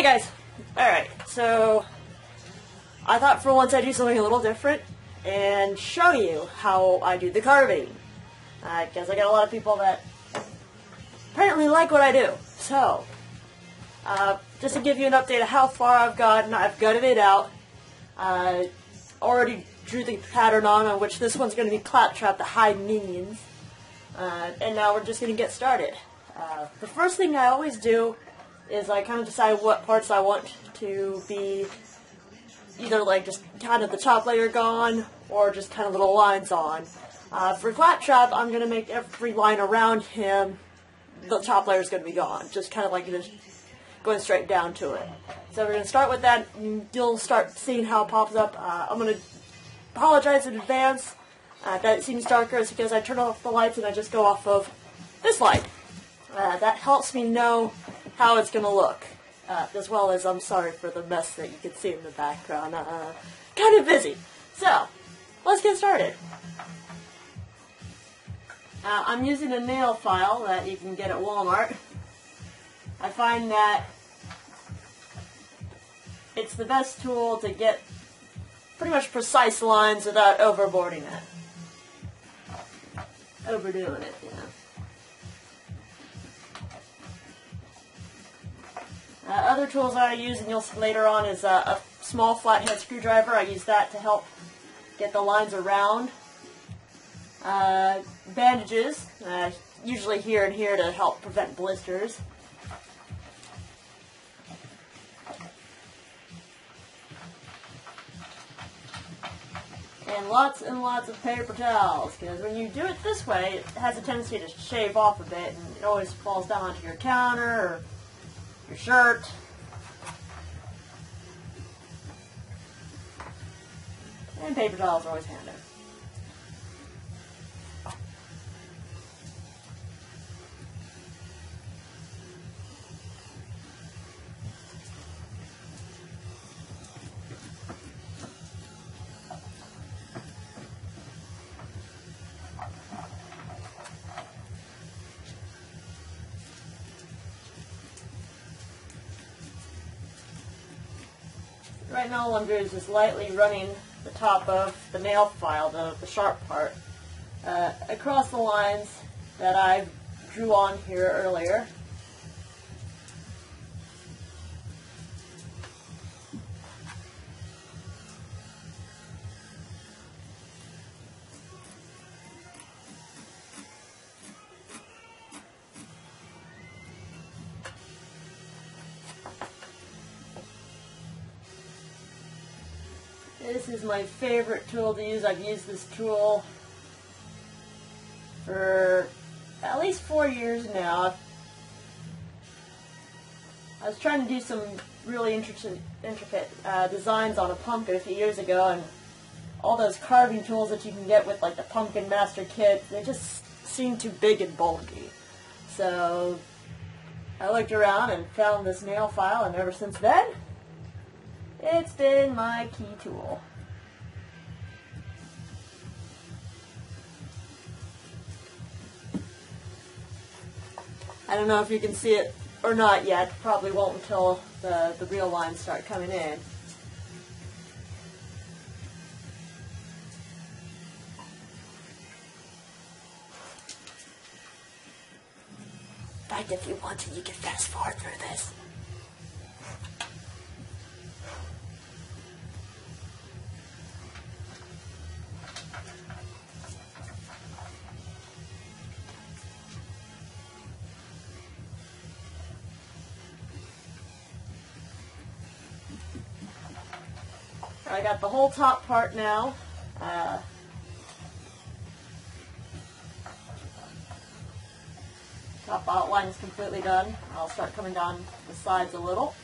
Hey guys! Alright, so I thought for once I'd do something a little different and show you how I do the carving. Because I got a lot of people that apparently like what I do. So, just to give you an update of how far I've gotten, I've gutted it out. Already drew the pattern on which this one's going to be claptrap to hide minions. And now we're just going to get started. The first thing I always do is I kind of decide what parts I want to be either like just kind of the top layer gone or just kind of little lines on. For claptrap, I'm going to make every line around him, the top layer is going to be gone. Just kind of like just going straight down to it. So we're going to start with that, and you'll start seeing how it pops up. I'm going to apologize in advance that it seems darker. It's because I turn off the lights and I just go off of this light. That helps me know how it's going to look, as well as I'm sorry for the mess that you can see in the background. Kind of busy. So, let's get started. I'm using a nail file that you can get at Walmart. I find that it's the best tool to get pretty much precise lines without overboarding it. Overdoing it, you know. Other tools that I use, and you'll see later on, is a small flathead screwdriver. I use that to help get the lines around. Bandages, usually here and here to help prevent blisters. And lots of paper towels, because when you do it this way, it has a tendency to shave off a bit, and it always falls down onto your counter or your shirt. And paper towels are always handy. Right now all I'm doing is just lightly running the top of the nail file, the sharp part, across the lines that I drew on here earlier. This is my favorite tool to use. I've used this tool for at least 4 years now. I was trying to do some really intricate designs on a pumpkin a few years ago, and all those carving tools that you can get with like the Pumpkin Master Kit, they just seem too big and bulky. So I looked around and found this nail file, and ever since then, it's been my key tool. I don't know if you can see it or not yet. Probably won't until the real lines start coming in. In fact, if you want to, you can fast forward through this. I got the whole top part now. Top outline is completely done. I'll start coming down the sides a little.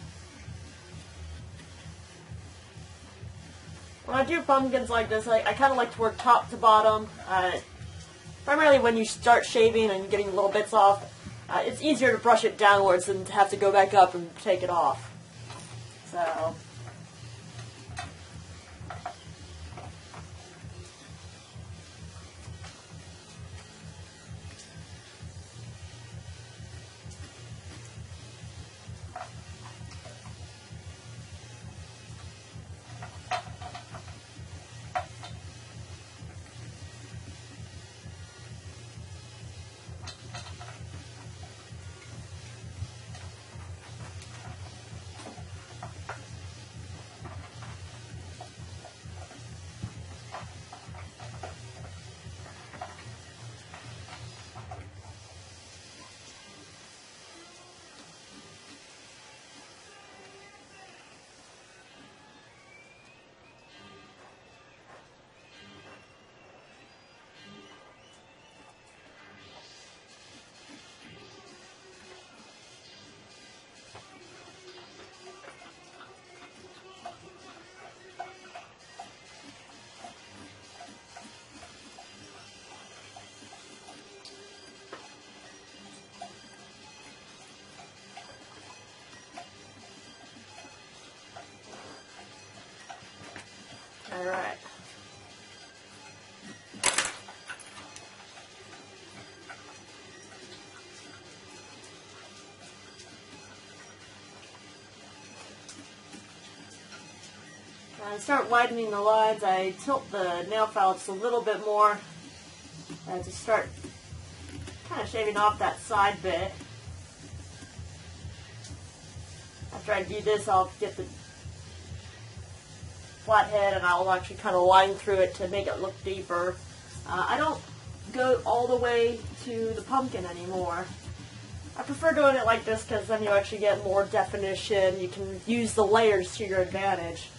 When I do pumpkins like this, I kind of like to work top to bottom. Primarily when you start shaving and getting little bits off, it's easier to brush it downwards than to have to go back up and take it off. So Alright. I start widening the lines. I tilt the nail file just a little bit more to start kind of shaving off that side bit. After I do this, I'll get the flathead and I'll actually kind of line through it to make it look deeper. I don't go all the way to the pumpkin anymore. I prefer doing it like this because then you actually get more definition. You can use the layers to your advantage.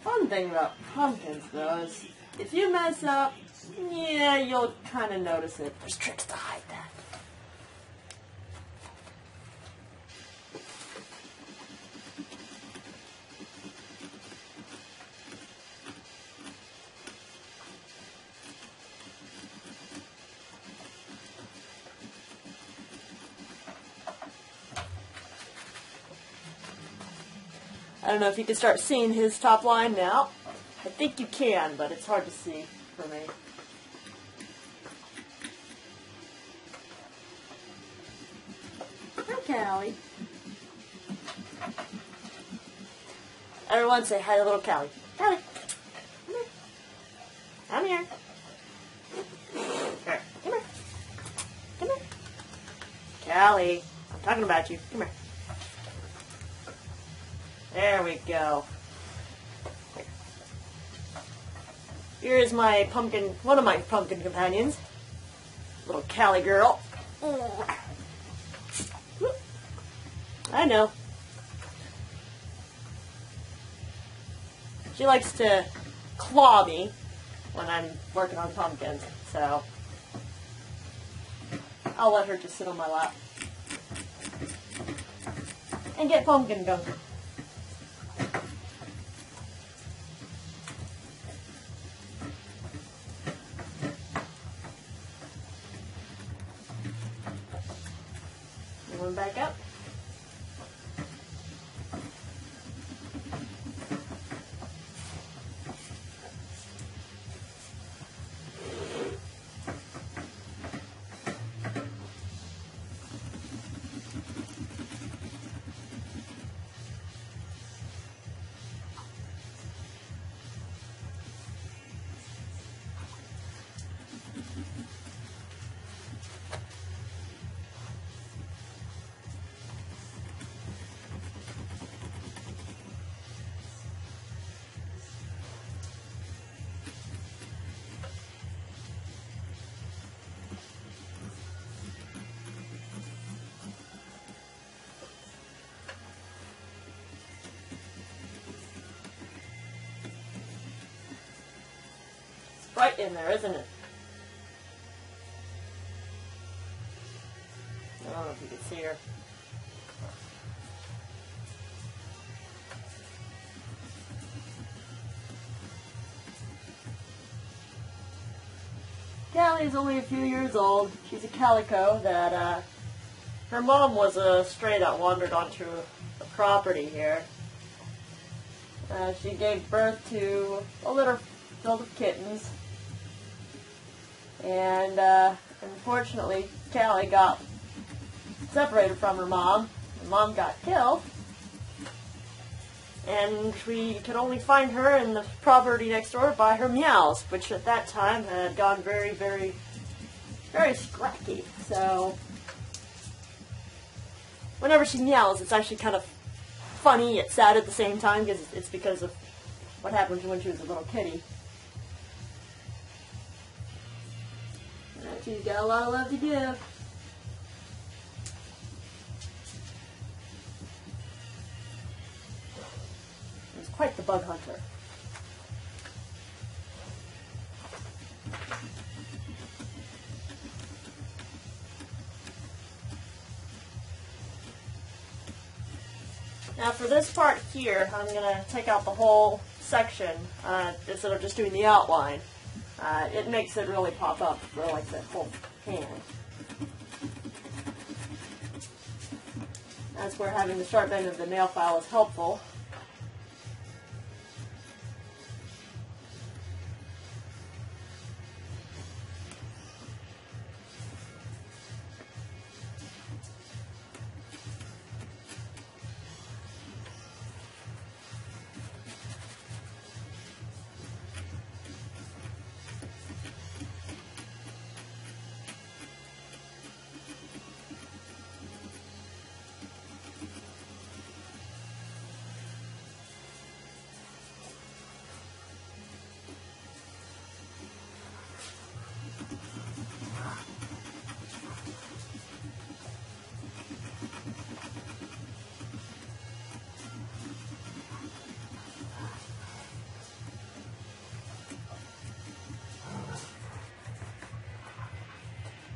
Fun thing about pumpkins, though, is if you mess up, yeah, you'll kind of notice it. There's tricks to hide that. I don't know if you can start seeing his top line now. I think you can, but it's hard to see for me. Hi, Callie. Everyone say hi to little Callie. Callie, come here. Come here. Here, come here. Come here. Callie, I'm talking about you. Come here. There we go. Here is my pumpkin, one of my pumpkin companions. Little Callie girl. I know. She likes to claw me when I'm working on pumpkins, so I'll let her just sit on my lap and get pumpkin gunk. One back up. Right in there, isn't it? I don't know if you can see her. Callie's only a few years old. She's a calico that her mom was a stray that wandered onto a property here. She gave birth to a litter filled with kittens. And unfortunately, Callie got separated from her mom. Her mom got killed. And we could only find her in the property next door by her meows, which at that time had gone very, very, very scrappy. So whenever she meows, it's actually kind of funny yet sad at the same time, because it's because of what happened when she was a little kitty. She's got a lot of love to give. quite the bug hunter. Now for this part here, I'm going to take out the whole section instead of just doing the outline. It makes it really pop up for like that whole hand. That's where having the sharp end of the nail file is helpful.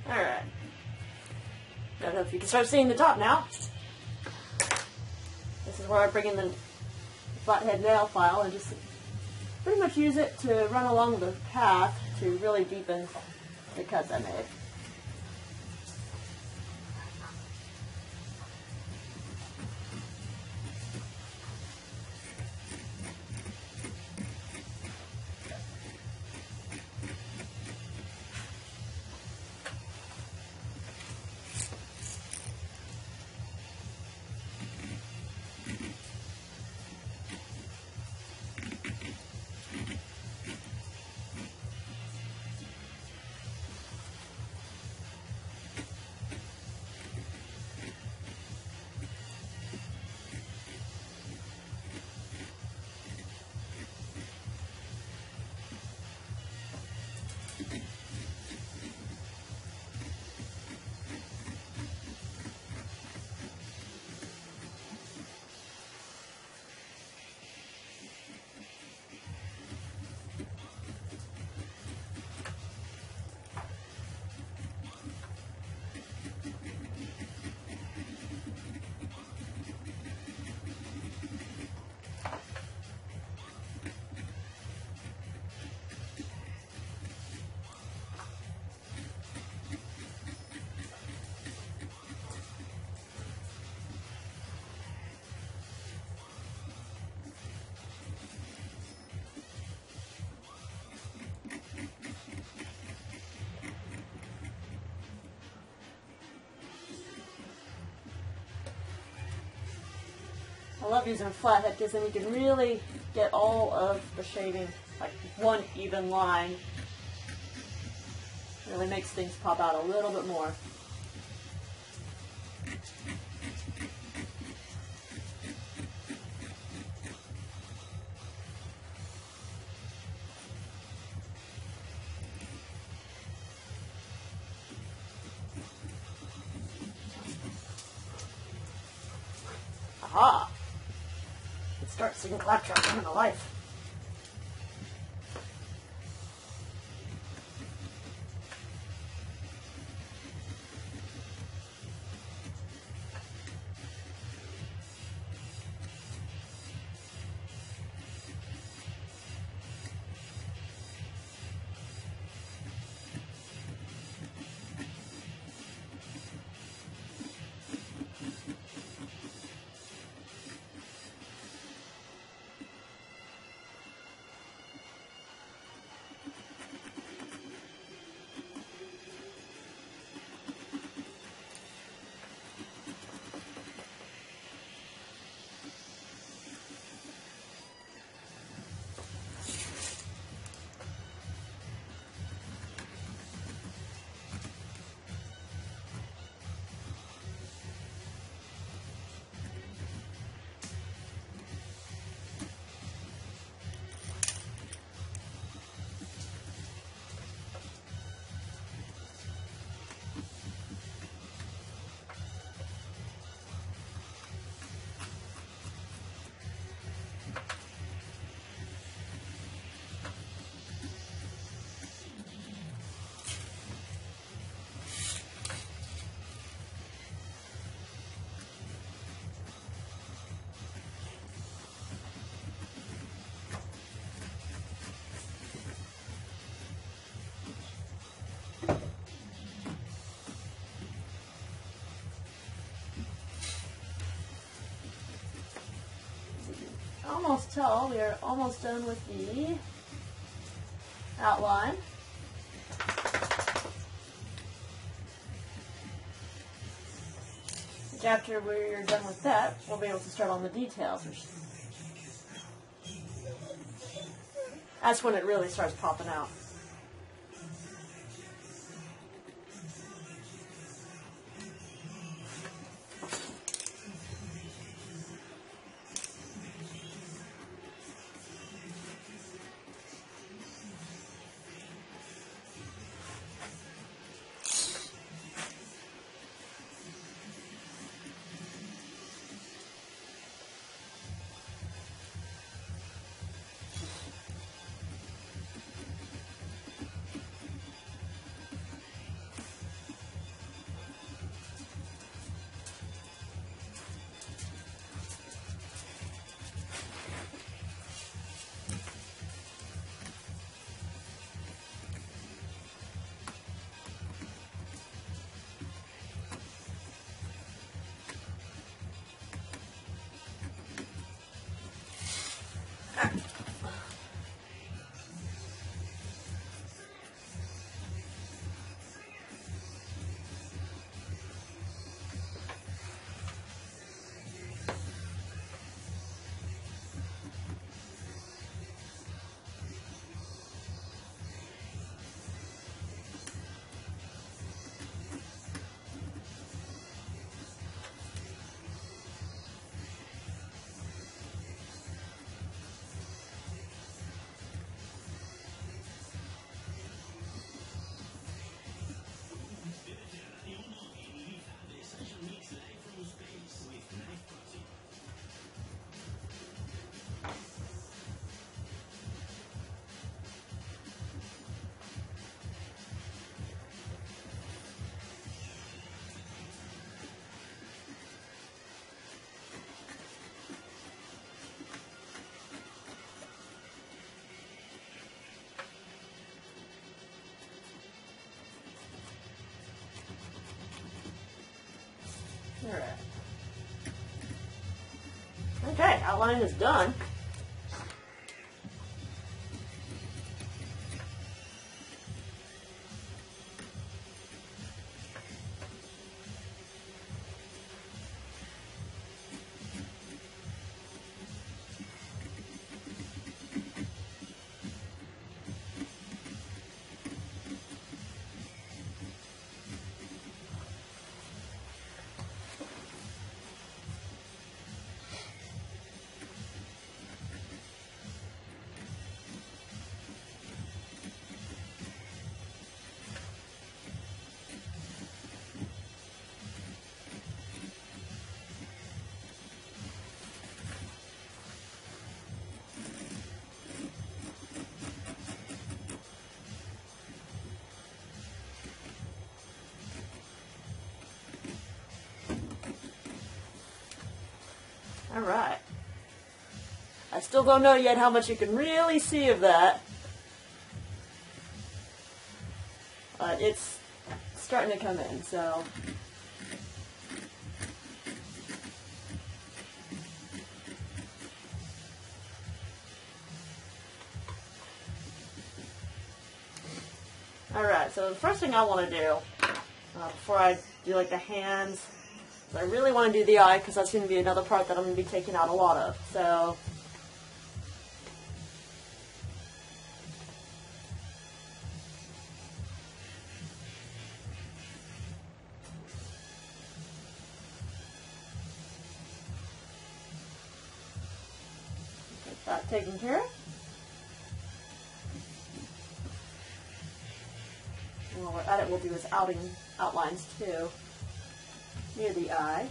Alright. I don't know if you can start seeing the top now. This is where I bring in the flathead nail file and just pretty much use it to run along the path to really deepen the cuts I made. I love using a flathead because then you can really get all of the shading, like one even line. Really makes things pop out a little bit more. Aha! Start seeing claptrap coming to life. tell, we are almost done with the outline. Which after we're done with that, we'll be able to start on the details. That's when it really starts popping out. Alright. Okay, outline is done. Alright. I still don't know yet how much you can really see of that. But it's starting to come in, so... Alright, so the first thing I want to do, before I do like the hands, I really want to do the eye because that's going to be another part that I'm going to be taking out a lot of. So, get that taken care of. And while we're at it, we'll do his outlines too, near the eye.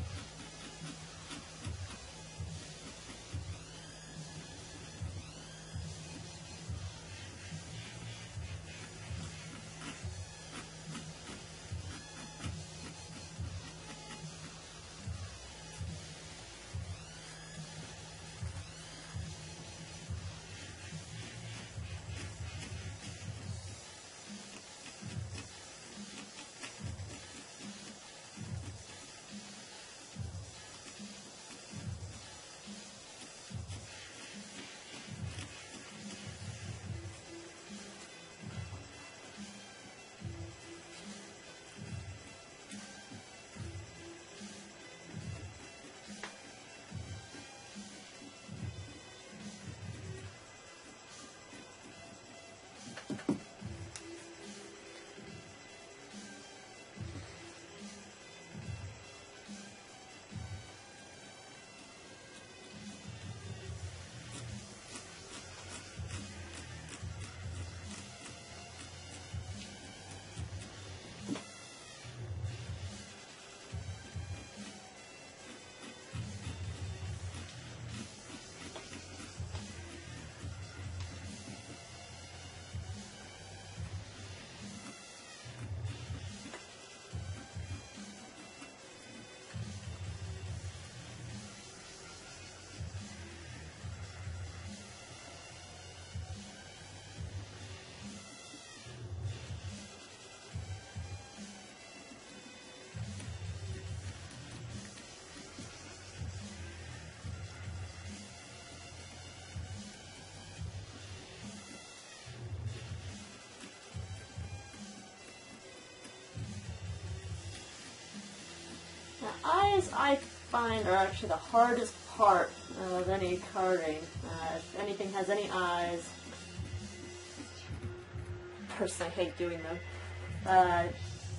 eyes, I find, are actually the hardest part of any carving. If anything has any eyes, personally I hate doing them.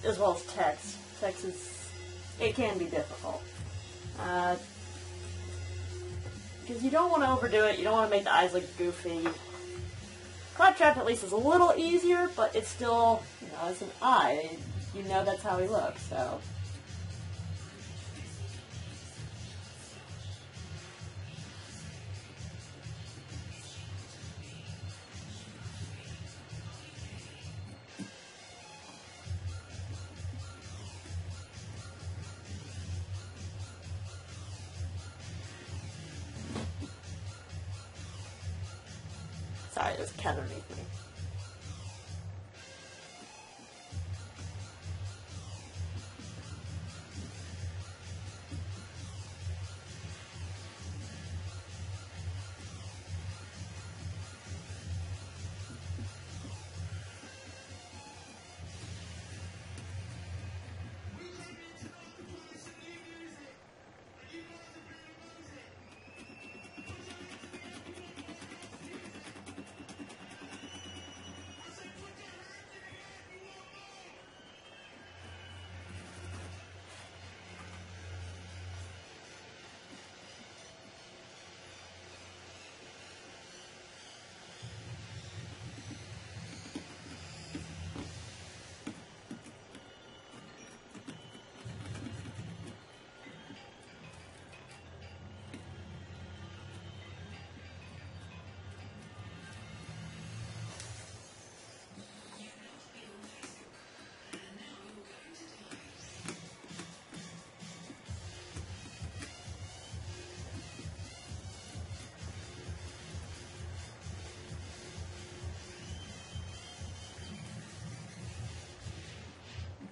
As well as text. Text it can be difficult. Because you don't want to overdo it, you don't want to make the eyes look goofy. Claptrap at least is a little easier, but it's still, it's an eye. You know that's how he looks, so. Sorry, there's a cat underneath me.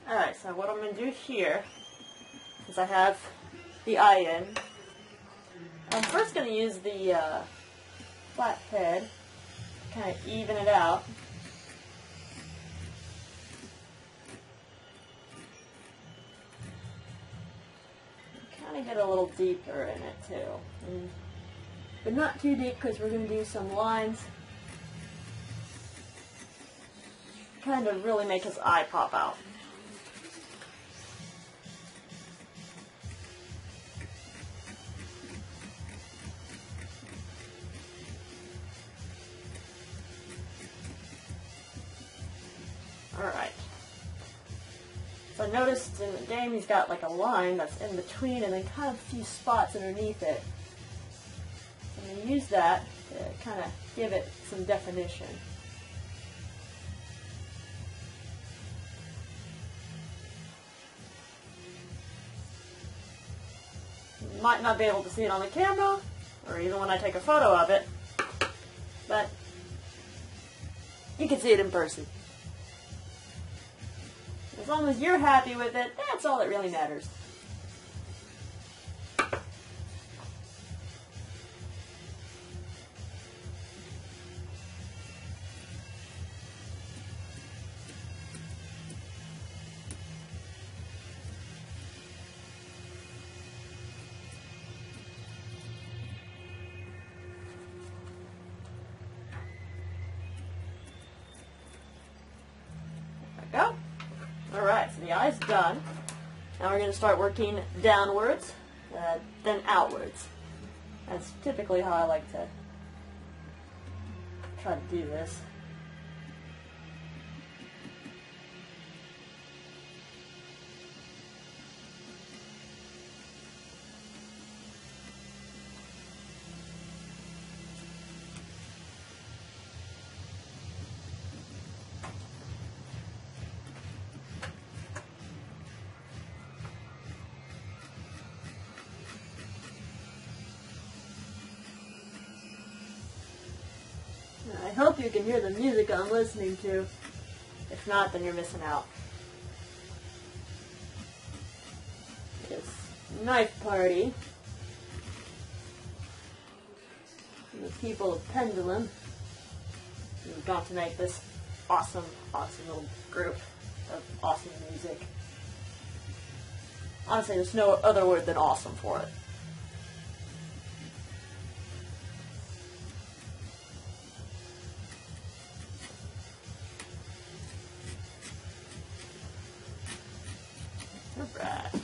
Alright, so what I'm going to do here is I have the eye in. I'm first going to use the flat head to kind of even it out. Kind of get a little deeper in it too. But not too deep because we're going to do some lines. Kind of really make his eye pop out. Alright. So I noticed in the game he's got like a line that's in between and then kind of a few spots underneath it. I'm going to use that to kind of give it some definition. You might not be able to see it on the camera, or even when I take a photo of it, but you can see it in person. As long as you're happy with it, that's all that really matters. There we go. Alright, so the eye's done. Now we're going to start working downwards, then outwards. That's typically how I like to try to do this. I hope you can hear the music I'm listening to. If not, then you're missing out. It's Knife Party. And the people of Pendulum who've got to make this awesome, awesome little group of awesome music. Honestly, there's no other word than awesome for it. Alright.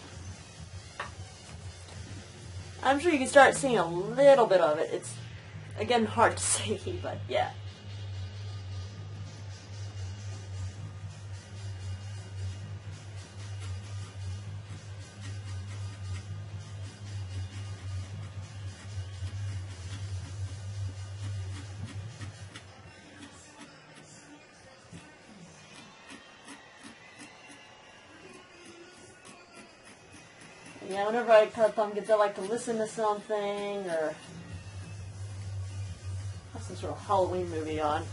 I'm sure you can start seeing a little bit of it. It's, again, hard to see, but yeah. Yeah, whenever I cut pumpkins, I like to listen to something, or have some sort of Halloween movie on.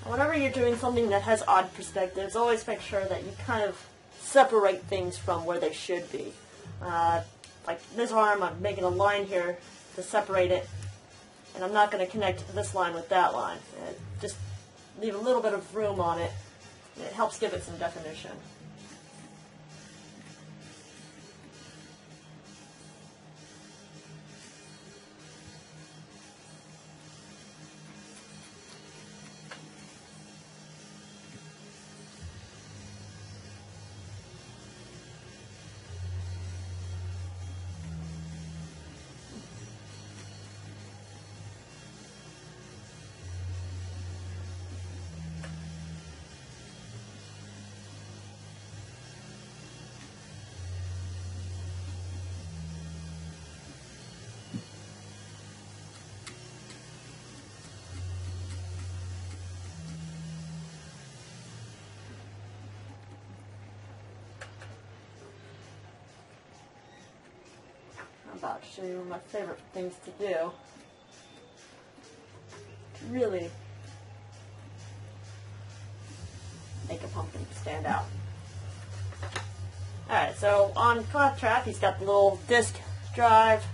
Whenever you're doing something that has odd perspectives, always make sure that you kind of separate things from where they should be. Like this arm, I'm making a line here to separate it, and I'm not going to connect this line with that line. Just leave a little bit of room on it, and it helps give it some definition. I'm about to show you one of my favorite things to do to really make a pumpkin stand out. Alright, so on Claptrap, he's got the little disk drive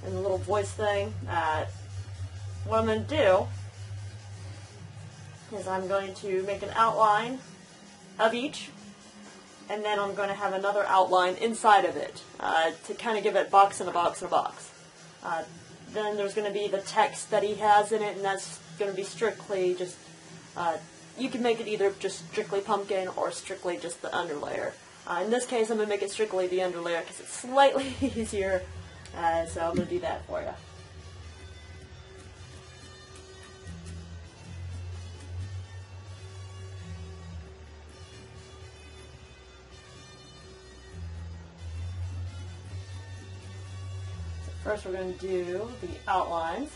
and the little voice thing. What I'm going to do is I'm going to make an outline of each, and then I'm going to have another outline inside of it to kind of give it box in a box in a box. Then there's going to be the text that he has in it, and that's going to be strictly just, you can make it either just strictly pumpkin or strictly just the underlayer. In this case, I'm going to make it strictly the underlayer because it's slightly easier, so I'm going to do that for you. First we're going to do the outlines.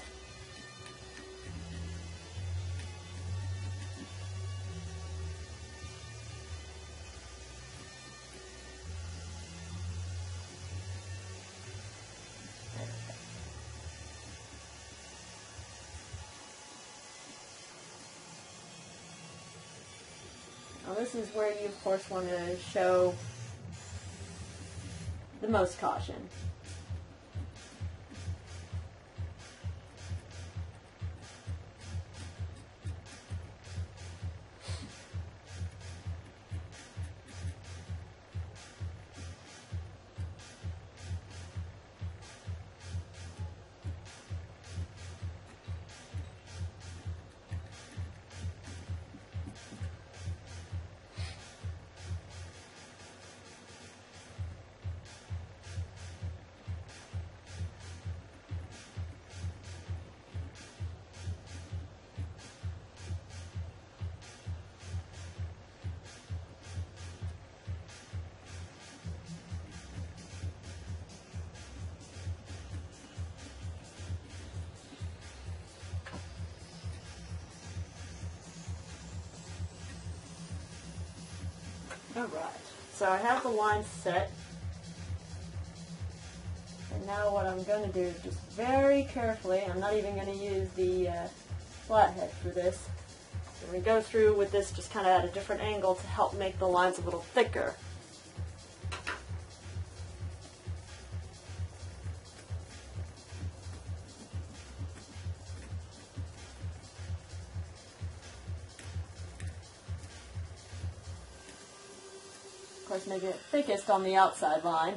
Now this is where you of course want to show the most caution. Alright, so I have the lines set, and now what I'm going to do is just very carefully, I'm not even going to use the flathead for this, And we go through with this just kind of at a different angle to help make the lines a little thicker. Of course, make it thickest on the outside line.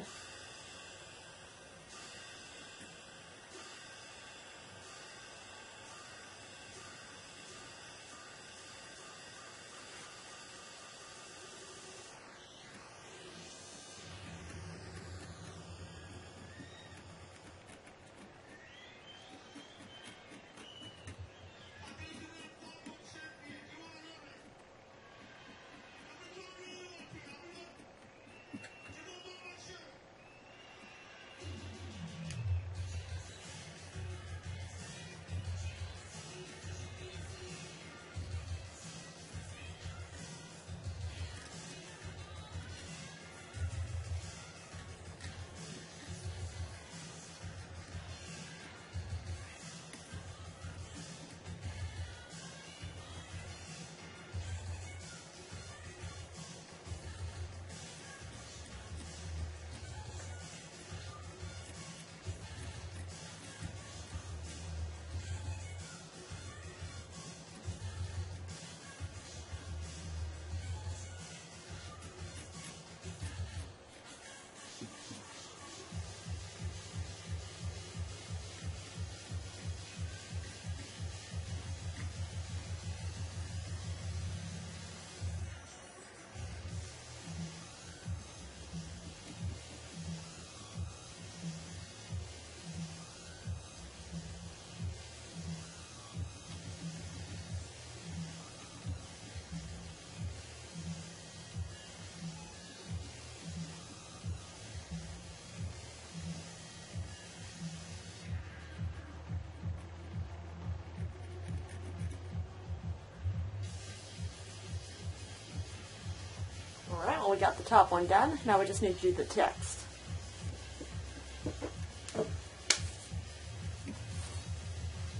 Alright, well we got the top one done. Now we just need to do the text.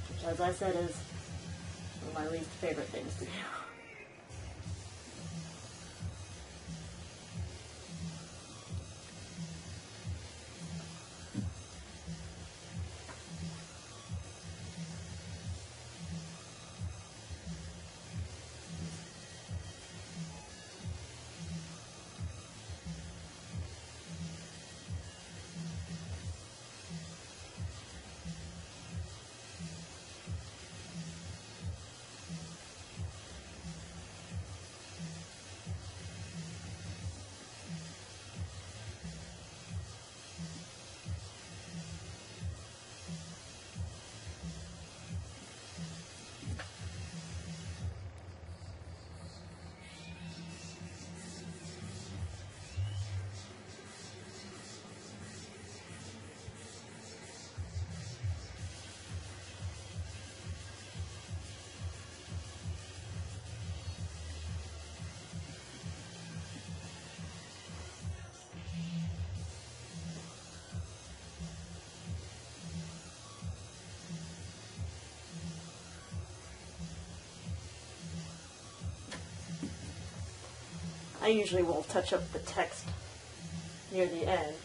Which, as I said, is one of my least favorite things to do. I usually will touch up the text near the end.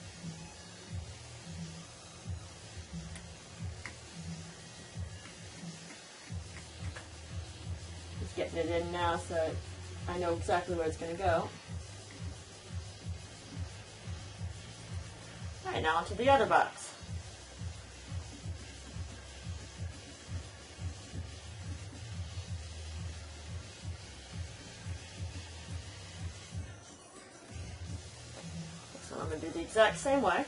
Just getting it in now so I know exactly where it's going to go. Alright, now onto the other box. So I'm going to do the exact same way.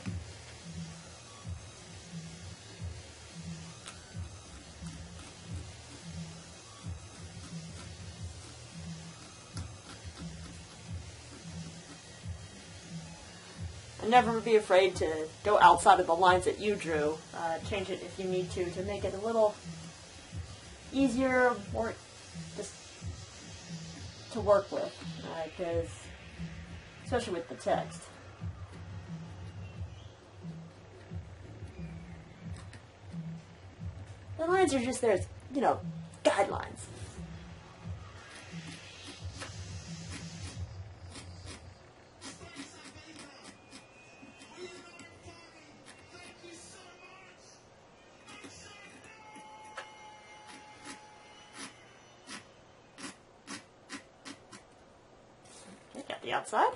And never be afraid to go outside of the lines that you drew. Change it if you need to make it a little easier, more just to work with, because especially with the text. The lines are just there as, you know, guidelines. the outside.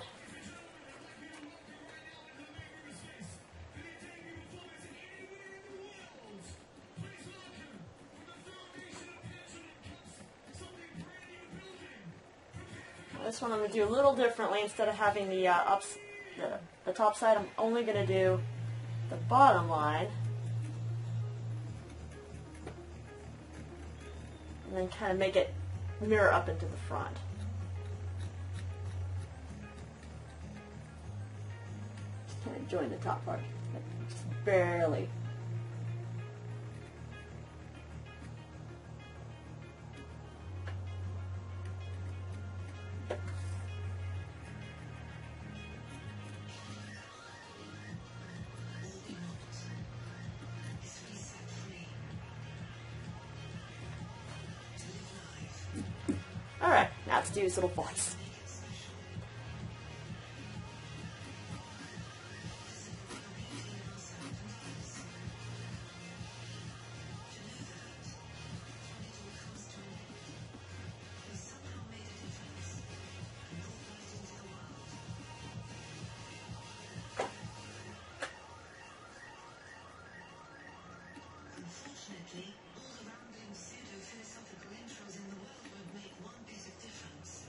This one I'm going to do a little differently. Instead of having the the top side, I'm only going to do the bottom line. And then kind of make it mirror up into the front. Just kind of join the top part, just barely. Alright, now let's do his little voice. Unfortunately, all the rambling pseudo-philosophical intros in the world would make one bit of difference.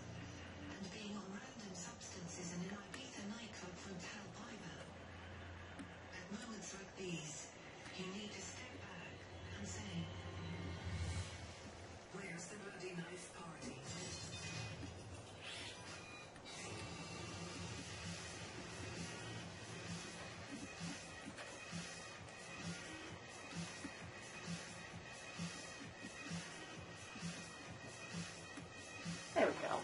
And being on random substances in an Ibiza nightclub won't help either. At moments like these, you need to step back and say, where's the bloody knife party? There we go.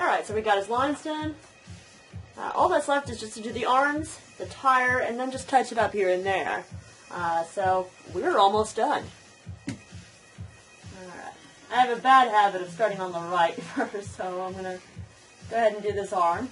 Alright, so we got his lines done. All that's left is just to do the arms, the tire, and then just touch it up here and there. So we're almost done. Alright. I have a bad habit of starting on the right first, so I'm going to go ahead and do this arm.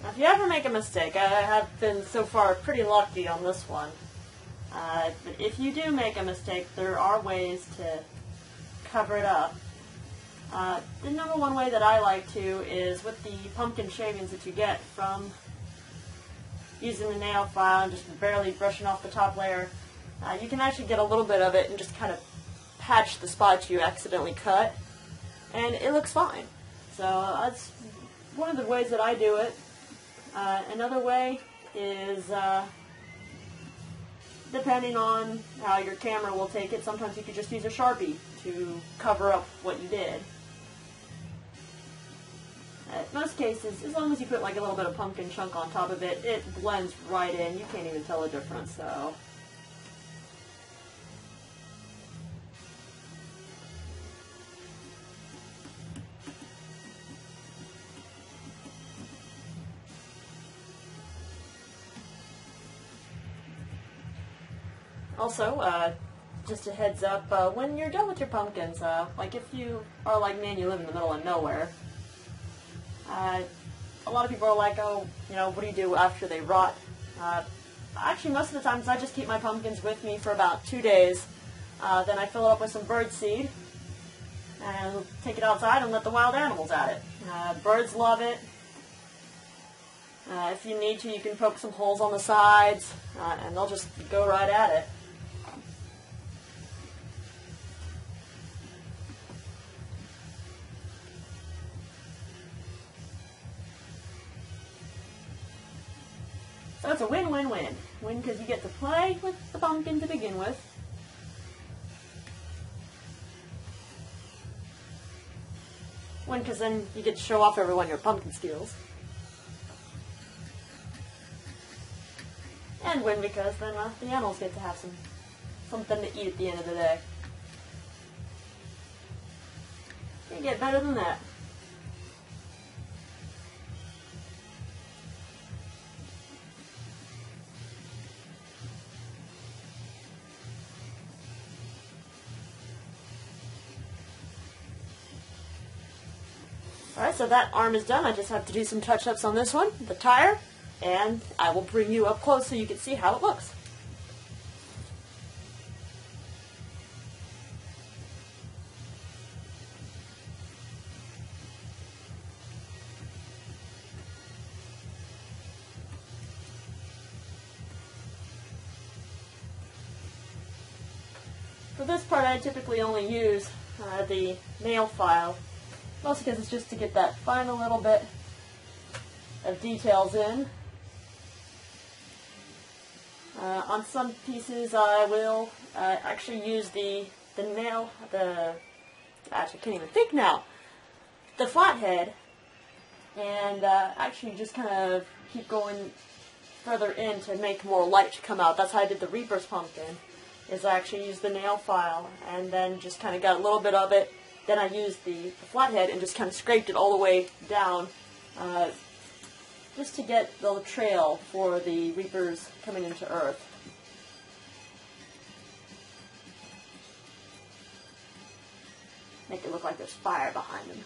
Now, if you ever make a mistake, I have been so far pretty lucky on this one. But if you do make a mistake, there are ways to cover it up. The number one way that I like to is with the pumpkin shavings that you get from using the nail file and just barely brushing off the top layer. You can actually get a little bit of it and just kind of patch the spots you accidentally cut, and it looks fine. So that's one of the ways that I do it. Another way is, depending on how your camera will take it, sometimes you could just use a Sharpie to cover up what you did. In most cases, as long as you put like a little bit of pumpkin chunk on top of it, it blends right in. You can't even tell the difference, so... Also, just a heads up, when you're done with your pumpkins, like if you are like me and you live in the middle of nowhere, a lot of people are like, oh, you know, what do you do after they rot? Actually, most of the times I just keep my pumpkins with me for about 2 days. Then I fill it up with some bird seed and take it outside and let the wild animals at it. Birds love it. If you need to, you can poke some holes on the sides, and they'll just go right at it. it's a win-win-win. Win because you get to play with the pumpkin to begin with. Win because then you get to show off everyone your pumpkin skills. And win because then the animals get to have something to eat at the end of the day. You get better than that. Alright, so that arm is done. I just have to do some touch-ups on this one, the tire, and I will bring you up close so you can see how it looks. For this part, I typically only use the nail file, mostly because it's just to get that final little bit of details in. On some pieces, I will actually use the nail, actually I can't even think now, the flathead, and actually just kind of keep going further in to make more light come out. That's how I did the Reaper's pumpkin. Is I actually used the nail file and then just kind of got a little bit of it. Then I used the flathead and just kind of scraped it all the way down just to get the trail for the Reapers coming into Earth. Make it look like there's fire behind them.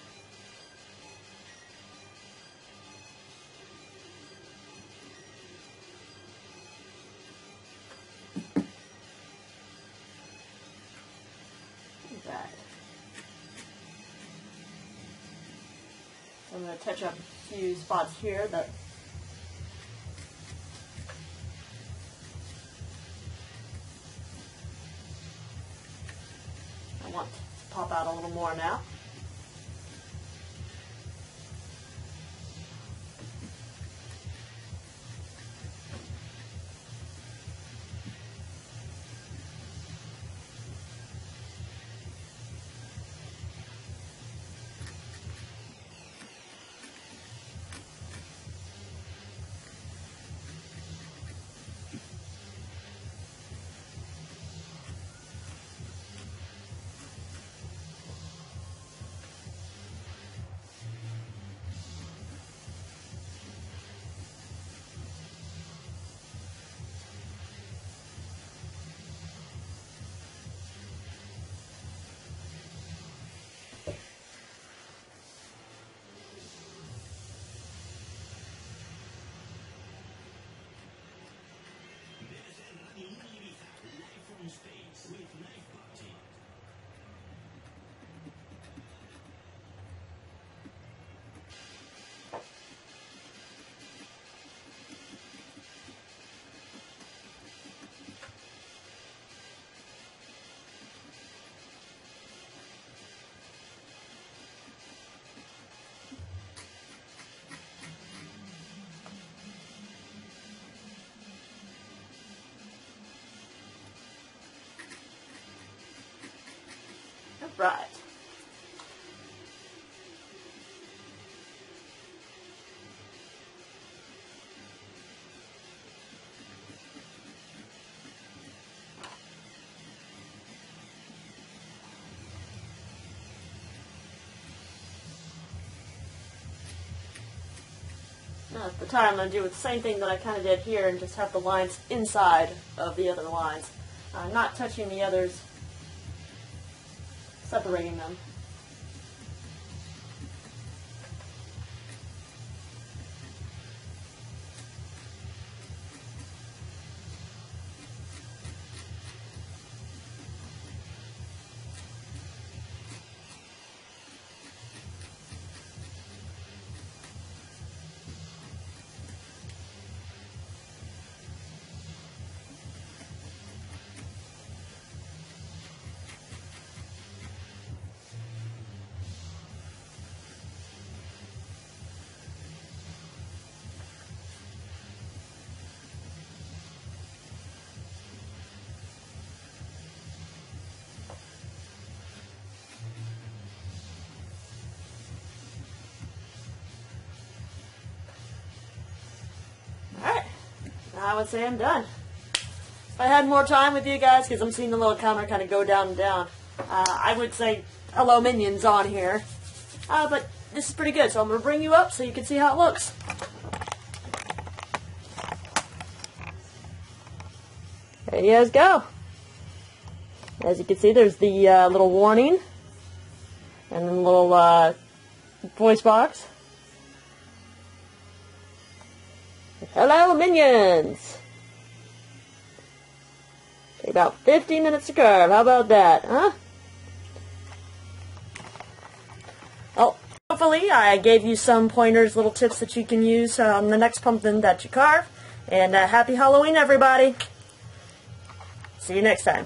I'm going to touch up a few spots here that I want to pop out a little more now. Right. Now, at the time, I'm going to do the same thing that I kind of did here and just have the lines inside of the other lines. Not touching the others, separating them. I would say I'm done. If I had more time with you guys, because I'm seeing the little counter kind of go down and down, I would say hello minions on here. But this is pretty good, so I'm going to bring you up so you can see how it looks. There you guys go. As you can see, there's the little warning and then the little voice box. Hello, minions! Take about 15 minutes to carve. How about that, huh? Well, hopefully I gave you some pointers, little tips that you can use on the next pumpkin that you carve. And happy Halloween, everybody! See you next time.